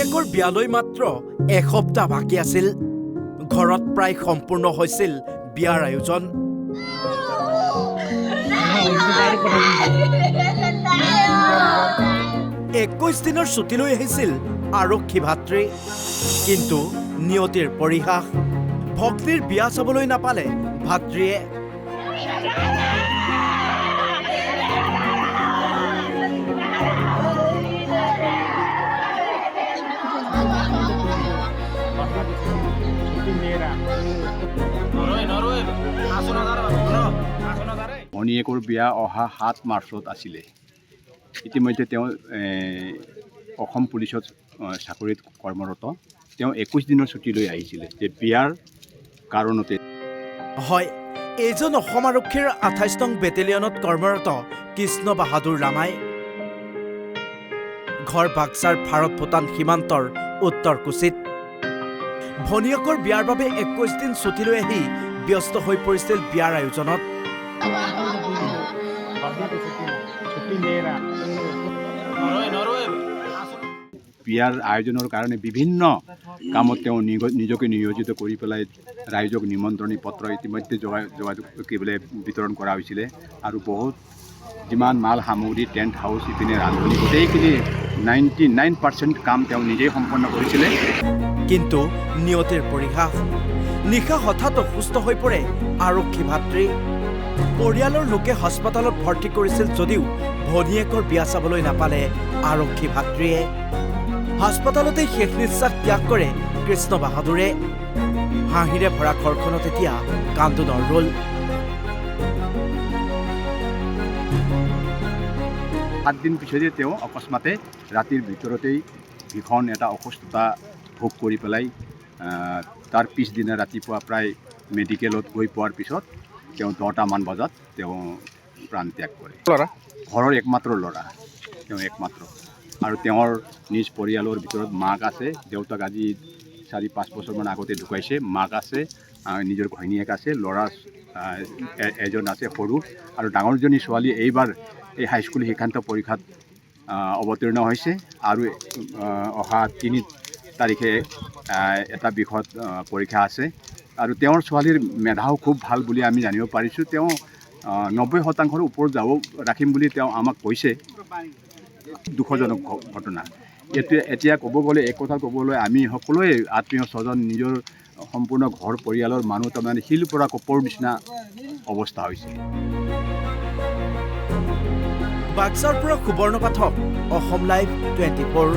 ভনীয়েকৰ বিয়ালৈ মাত্ৰ এসপ্তাহ বাকী আছিল। ঘৰত প্ৰায় সম্পূৰ্ণ হৈছিল বিয়াৰ আয়োজন। 21 দিনৰ ছুটী লৈ আহিছিল আৰক্ষী ভাতৃ। কিন্তু নিয়তিৰ পৰিহাস, ভগ্নীৰ বিয়া চাবলৈ নাপালে ভাতৃয়ে। ভনীয়েকৰ বিয়া অহা 7 মাৰ্চত আছিলে। ইতিমধ্যে তেওঁ অসম পুলিচত চাকৰিত কৰ্মৰত। তেওঁ 21 দিনৰ ছুটী লৈ আহিছিলে যে বিয়াৰ কাৰণতে। হয়, এইজন অসম আৰক্ষীৰ 28 নং বেটেলিয়নত কৰ্মৰত কৃষ্ণ বাহাদুৰ ৰামাই। ঘৰ বাক্সাৰ ভাৰত-ভূটান সীমান্তৰ উত্তৰ-কোচিত। ভনীয়েকৰ বিয়াৰ বাবে 21 দিন ছুটী লৈ আহি ব্যস্ত হৈ পৰিছিল বিয়াৰ আয়োজনত। বিয়াৰ আয়োজনৰ কাৰণে বিভিন্ন কামত তেওঁ নিজকে নিয়োজিত কৰি পেলাই ৰাইজক নিমন্ত্ৰণী পত্ৰ ইতিমধ্যে যোগাযোগ বিতৰণ কৰা হৈছিলে। আৰু বহুত যিমান মাল সামগ্ৰী, টেণ্ট হাউচ, ইপিনে ৰান্ধনি, গোটেইখিনি 99% কাম তেওঁ নিজেই সম্পন্ন কৰিছিলে। কিন্তু নিয়তিৰ পৰিহাস, নিশা হঠাৎ অসুস্থ হৈ পৰে আৰক্ষী ভাতৃ। পৰিয়ালৰ লোকে হাস্পতালত ভৰ্তি কৰিছিল যদিও ভনীয়েকৰ বিয়া চাবলৈ নাপালে আৰক্ষী ভাতৃয়ে। হাস্পতালতে শেষ নিশ্বাস ত্যাগ কৰে কৃষ্ণ বাহাদুৰে। হাঁহিৰে ভৰা ঘৰখনত এতিয়া কান্দোনৰ ৰোল। 7 দিন পিছতে তেওঁ অকস্মাতে ৰাতিৰ ভিতৰতেই ভীষণ এটা অসুস্থতা ভোগ কৰি পেলাই তাৰ পিছদিনা ৰাতিপুৱা প্ৰায় মেডিকেলত গৈ পোৱাৰ পিছত তেওঁ 10টামান বজাত তেওঁ প্ৰাণ ত্যাগ কৰে। ঘৰৰ একমাত্ৰ ল'ৰা, তেওঁ একমাত্ৰ। আৰু তেওঁৰ নিজ পৰিয়ালৰ ভিতৰত মাক আছে, দেউতাক আজি 4-5 বছৰমান আগতে ঢুকাইছে। মাক আছে, নিজৰ ঘৈণীয়েক আছে, ল'ৰা এজন আছে সৰু, আৰু ডাঙৰজনী ছোৱালী এইবাৰ এই হাইস্কুল শিক্ষান্ত পৰীক্ষাত অৱতীৰ্ণ হৈছে। আৰু অহা 3 তাৰিখে এটা বিষয়ত পৰীক্ষা আছে। আৰু তেওঁৰ ছোৱালীৰ মেধাও খুব ভাল বুলি আমি জানিব পাৰিছোঁ। তেওঁ 90% ওপৰত ৰাখিম বুলি তেওঁ আমাক কৈছে। দুখজনক ঘটনা। এতিয়া ক'ব গ'লে এক কথা ক'বলৈ আমি সকলোৱে আত্মীয় স্বজন, নিজৰ সম্পূৰ্ণ ঘৰ পৰিয়ালৰ মানুহ তাৰমানে শিল পৰা কপৰ নিচিনা অৱস্থা হৈছে। বাক্সাৰ পৰা সুবৰ্ণ পাঠক, অসম লাইভ 24।